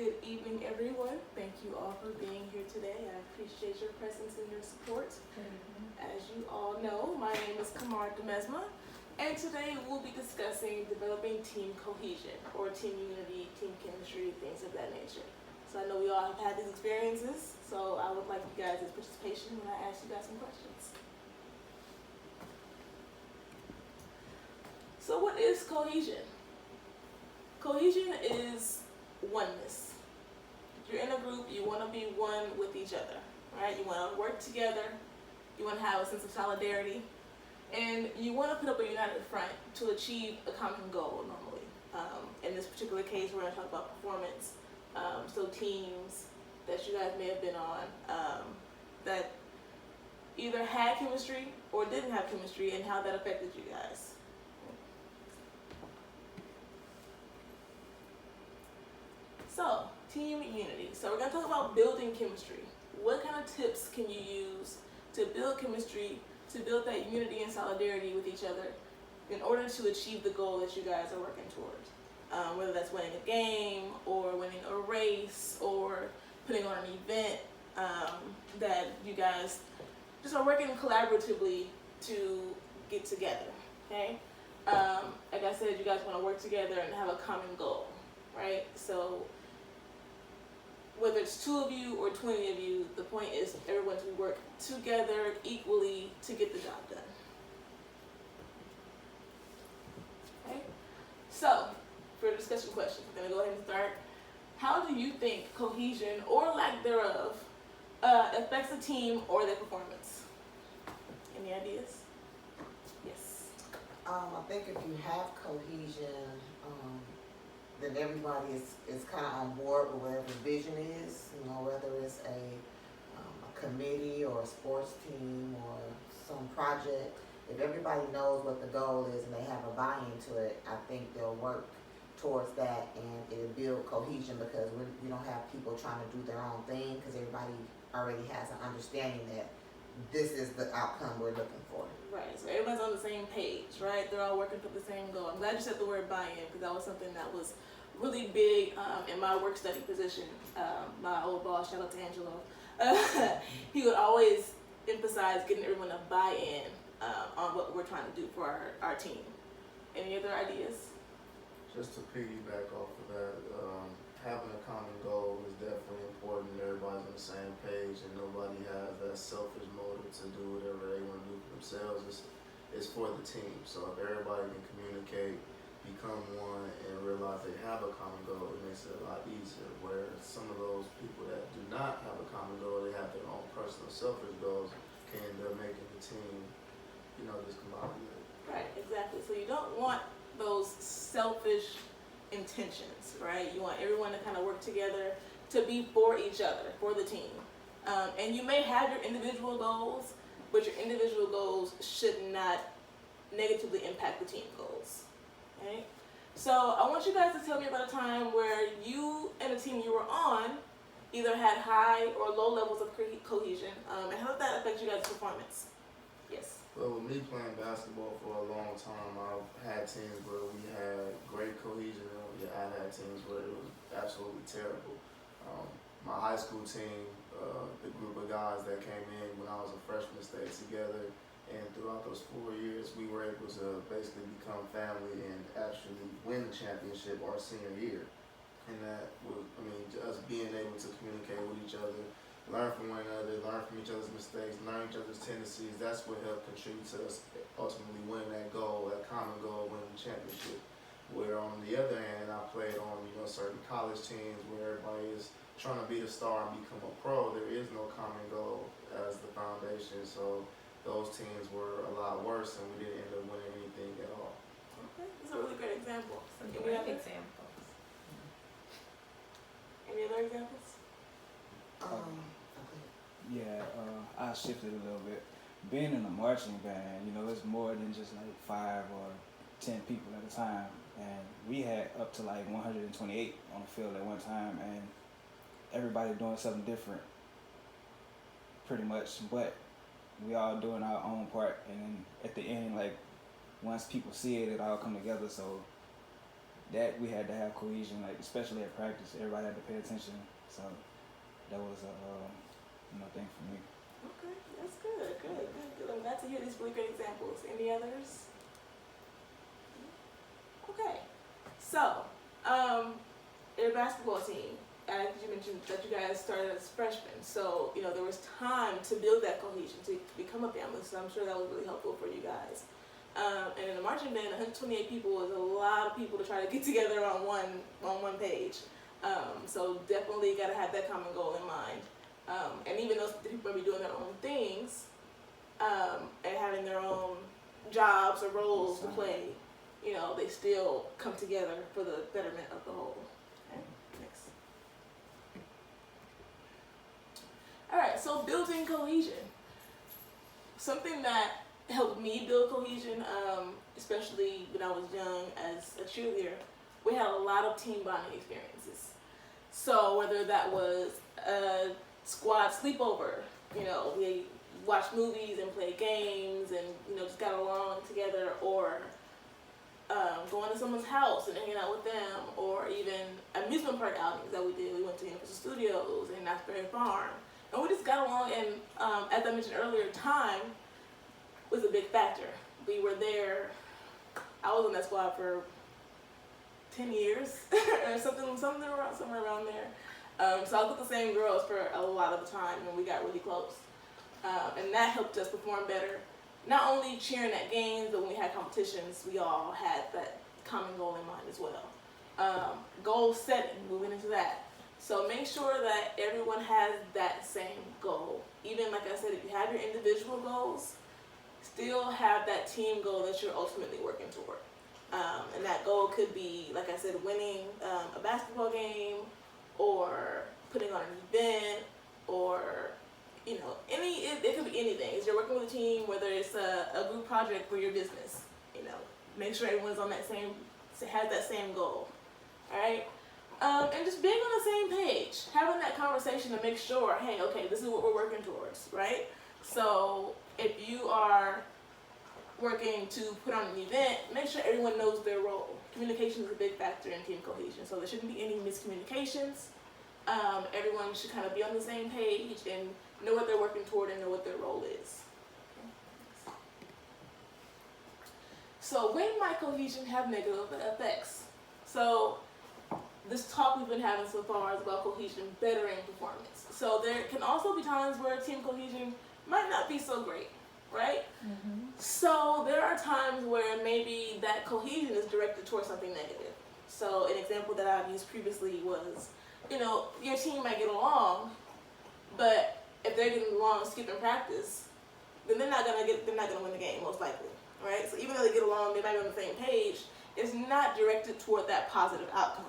Good evening, everyone. Thank you all for being here today. I appreciate your presence and your support. As you all know, my name is Kamar Demesma, and today we'll be discussing developing team cohesion, or team unity, team chemistry, things of that nature. So I know we all have had these experiences, so I would like you guys' participation when I ask you guys some questions. So what is cohesion? Cohesion is oneness. If you're in a group, you want to be one with each other, right? You want to work together, you want to have a sense of solidarity, and you want to put up a united front to achieve a common goal normally. In this particular case, we're going to talk about performance. So teams that you guys may have been on that either had chemistry or didn't have chemistry, and how that affected you guys. So, team unity. So we're going to talk about building chemistry. What kind of tips can you use to build chemistry, to build that unity and solidarity with each other in order to achieve the goal that you guys are working towards? Whether that's winning a game, or winning a race, or putting on an event that you guys just are working collaboratively to get together, okay? Like I said, you guys want to work together and have a common goal, right? So whether it's 2 of you or 20 of you, the point is everyone to work together equally to get the job done. Okay? So, for discussion questions, I'm going to go ahead and start. How do you think cohesion, or lack thereof, affects a team or their performance? Any ideas? Yes. I think if you have cohesion, then everybody is kind of on board with whatever the vision is, whether it's a committee or a sports team or some project. If everybody knows what the goal is and they have a buy-in to it, I think they'll work towards that, and it'll build cohesion because we don't have people trying to do their own thing, because everybody already has an understanding that this is the outcome we're looking for. Right, so everyone's on the same page, right? They're all working for the same goal. I'm glad you said the word buy-in, because that was something that was really big in my work study position. My old boss, shout out to Angelo, he would always emphasize getting everyone to buy in on what we're trying to do for our team. Any other ideas? Just to piggyback off of that, having a common goal is definitely important. Everybody's on the same page and nobody has that selfish motive to do whatever they want to do for themselves. It's for the team. So if everybody can communicate, become one, and realize they have a common goal, it makes it a lot easier. Where some of those people that do not have a common goal, they have their own personal selfish goals, can end up making the team, discombobulated. Right, exactly. So you don't want those selfish intentions, right? You want everyone to kind of work together to be for each other, for the team. And you may have your individual goals, but your individual goals should not negatively impact the team goals. Okay? So I want you guys to tell me about a time where you and the team you were on either had high or low levels of cohesion, and how did that affect you guys' performance? Yes. Well, with me playing basketball for a long time, I've had teams where we had great cohesion, and I had teams where it was absolutely terrible. My high school team, the group of guys that came in when I was a freshman, stayed together, and throughout those 4 years, we were able to basically become family and actually win the championship our senior year. And that was, just being able to communicate with each other, learn from one another, learn from each other's mistakes, learn each other's tendencies. That's what helped contribute to us ultimately winning that goal, that common goal, winning the championship. Where on the other hand, I played on certain college teams where everybody is trying to be the star and become a pro. There is no common goal as the foundation, so those teams were a lot worse, and we didn't end up winning anything at all. Okay, that's a really great example. Great examples. Any other examples? Okay. I shifted a little bit. Being in a marching band, it's more than just like 5 or 10 people at a time. And we had up to like 128 on the field at one time, and everybody doing something different, pretty much. But we all doing our own part, and then at the end, like once people see it, it all come together. So that we had to have cohesion, like especially at practice. Everybody had to pay attention. So that was a thing for me. Okay, that's good. I'm glad to hear these really great examples. Any others? Okay, so your basketball team, as you mentioned that you guys started as freshmen, so there was time to build that cohesion to become a family. So I'm sure that was really helpful for you guys. And in the marching band, 128 people is a lot of people to try to get together on one page. So definitely got to have that common goal in mind. And even though the people may be doing their own things and having their own jobs or roles to play, they still come together for the betterment of the whole. Okay, next. All right, so building cohesion. Something that helped me build cohesion, especially when I was young as a cheerleader, we had a lot of team bonding experiences. So whether that was a squad sleepover, we watched movies and played games and just got along together, or going to someone's house and hanging out with them, or even amusement park outings that we did. We went to Universal Studios and Knott's Farm, and we just got along. And as I mentioned earlier, time was a big factor. We were there. I was on that squad for 10 years or somewhere around there. So I was with the same girls for a lot of the time, and we got really close. And that helped us perform better. Not only cheering at games, but when we had competitions, we all had that common goal in mind as well. Goal setting, moving into that. So make sure that everyone has that same goal. Even like I said, if you have your individual goals, still have that team goal that you're ultimately working toward. And that goal could be, like I said, winning a basketball game, or putting on an event, or it could be anything. If you're working with a team, whether it's a group project for your business, make sure everyone's on that has that same goal. All right. And just being on the same page, having that conversation to make sure, hey, okay, this is what we're working towards, right? So if you are working to put on an event, make sure everyone knows their role. Communication is a big factor in team cohesion, so there shouldn't be any miscommunications. Everyone should kind of be on the same page and know what they're working toward and know what their role is. So when might cohesion have negative effects? So this talk we've been having so far is about cohesion bettering performance. So there can also be times where team cohesion might not be so great, right? Mm-hmm. So there are times where maybe that cohesion is directed towards something negative. So an example that I've used previously was, your team might get along, but if they're getting along skipping practice, then they're not gonna win the game most likely, right? So even though they get along, they might be on the same page. It's not directed toward that positive outcome.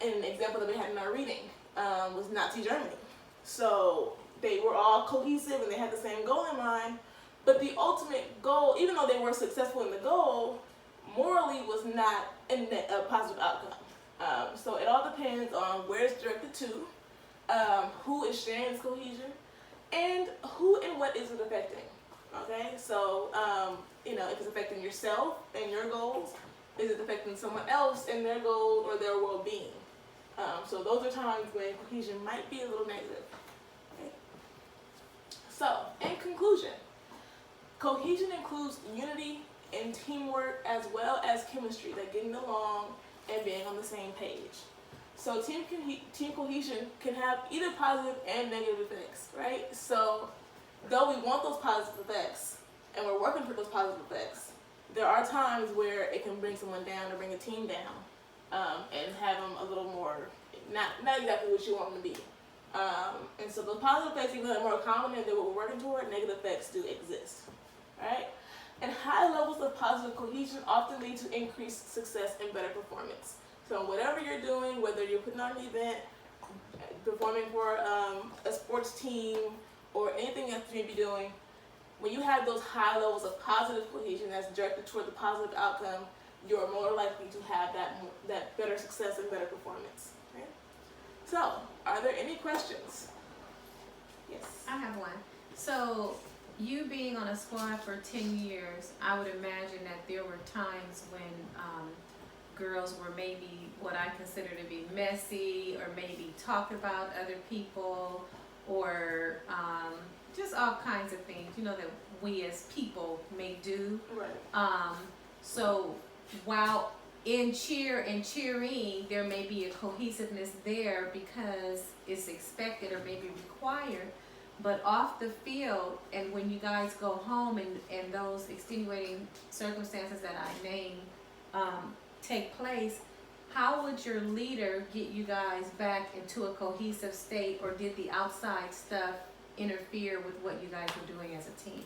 An example that we had in our reading was Nazi Germany. So they were all cohesive and they had the same goal in mind, but the ultimate goal, even though they were successful in the goal, morally was not a positive outcome. So it all depends on where it's directed to, who is sharing this cohesion, and who and what is it affecting. Okay, so if it's affecting yourself and your goals, is it affecting someone else and their goals or their well-being? So those are times when cohesion might be a little negative. Okay? So, in conclusion, cohesion includes unity and teamwork as well as chemistry, like getting along and being on the same page. So team cohesion can have either positive and negative effects, right? So though we want those positive effects and we're working for those positive effects, there are times where it can bring someone down or bring a team down, and have them a little more, not exactly what you want them to be. And so those positive effects, even though they're more common than what we're working toward, negative effects do exist, right? And high levels of positive cohesion often lead to increased success and better performance. So whatever you're doing, whether you're putting on an event, performing for a sports team, or anything else you may be doing, when you have those high levels of positive cohesion that's directed toward the positive outcome, you're more likely to have that better success and better performance. Okay? So, are there any questions? Yes. I have one. So, You being on a squad for 10 years, I would imagine that there were times when girls were maybe what I consider to be messy, or maybe talk about other people, or just all kinds of things, you know, that we as people may do. Right. So while in cheer and cheering, there may be a cohesiveness there because it's expected or maybe required. But off the field, and when you guys go home and those extenuating circumstances that I named take place, how would your leader get you guys back into a cohesive state, or did the outside stuff interfere with what you guys were doing as a team?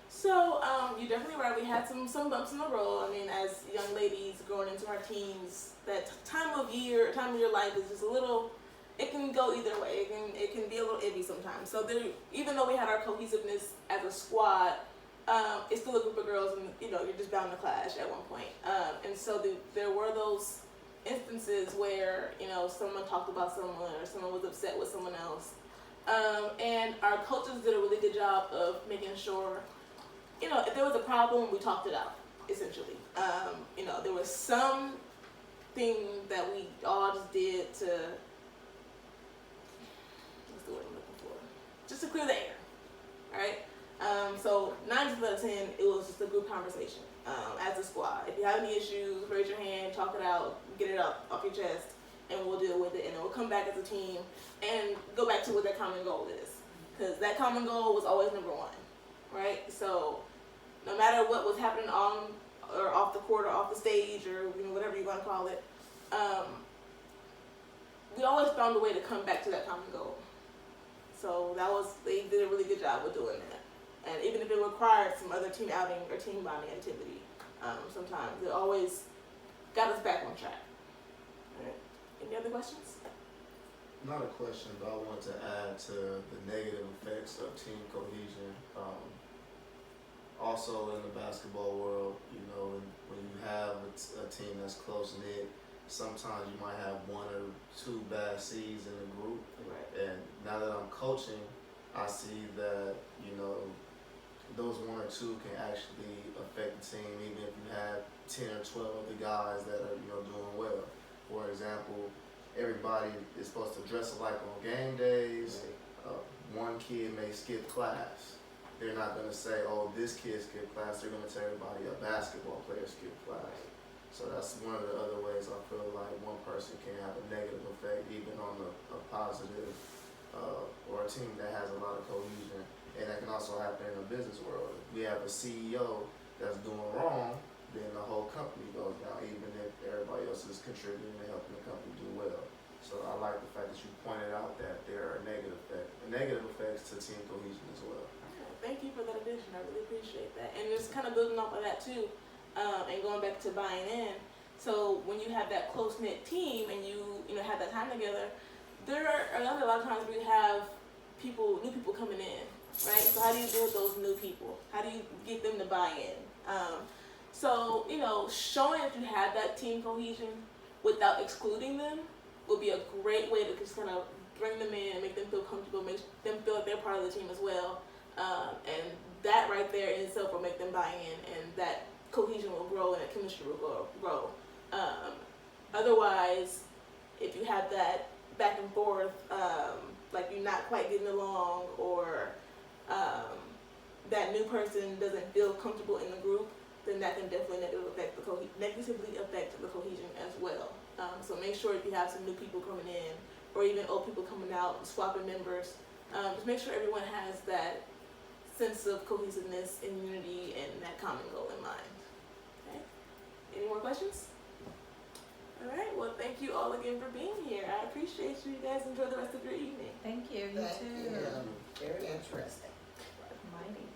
So, you're definitely right. We had some bumps in the road. I mean, as young ladies growing into our teens, that time of your life is just a little, it can go either way. It can be a little iffy sometimes. So there, even though we had our cohesiveness as a squad, it's still a group of girls, and you know, you're just bound to clash at one point. And so there were those instances where, you know, someone talked about someone, or someone was upset with someone else. And our coaches did a really good job of making sure, you know, if there was a problem, we talked it out, essentially. You know, there was some thing that we all just did to, what's the word I'm looking for? Just to clear the air, right? So 9 times out of 10, it was just a group conversation as a squad. If you have any issues, raise your hand, talk it out, get it up off your chest, and we'll deal with it. And then we'll come back as a team and go back to what that common goal is. Because that common goal was always number one, right? So no matter what was happening on or off the court or off the stage, or you know, whatever you want to call it, we always found a way to come back to that common goal. So they did a really good job with doing that. And even if it required some other team outing or team bonding activity, sometimes it always got us back on track. All right. Any other questions? Not a question, but I wanted to add to the negative effects of team cohesion. Also in the basketball world, you know, when you have a team that's close-knit, sometimes you might have 1 or 2 bad seeds in a group. Right. And now that I'm coaching, I see that, you know, those 1 or 2 can actually affect the team, even if you have 10 or 12 other guys that are, you know, doing well. For example, everybody is supposed to dress alike on game days. One kid may skip class. They're not going to say, oh, this kid skipped class. They're going to tell everybody a basketball player skipped class. So that's one of the other ways I feel like one person can have a negative effect, even on a positive, or a team that has a lot of cohesion. And that can also happen in the business world. If we have a CEO that's doing wrong, then the whole company goes down, even if everybody else is contributing and helping the company do well. So I like the fact that you pointed out that there are negative effects to team cohesion as well. Thank you for that addition. I really appreciate that. And just kind of building off of that too, and going back to buying in. So when you have that close-knit team and you know have that time together, there are a lot of times we have new people coming in, right? So how do you deal with those new people? How do you get them to buy in? So you know, showing that you have that team cohesion without excluding them would be a great way to just kind of bring them in and make them feel comfortable, make them feel like they're part of the team as well. And that right there in itself will make them buy in, and that cohesion will grow and that chemistry will grow. Otherwise, if you have that back and forth, like you're not quite getting along, or that new person doesn't feel comfortable in the group, then that can definitely negatively affect the cohesion as well. So make sure if you have some new people coming in, or even old people coming out, swapping members, just make sure everyone has that sense of cohesiveness and unity and that common goal in mind. Okay? Any more questions? All right. Well, thank you all again for being here. I appreciate you. You guys enjoy the rest of your evening. Thank you. You Thank too. you. Very interesting. Mighty.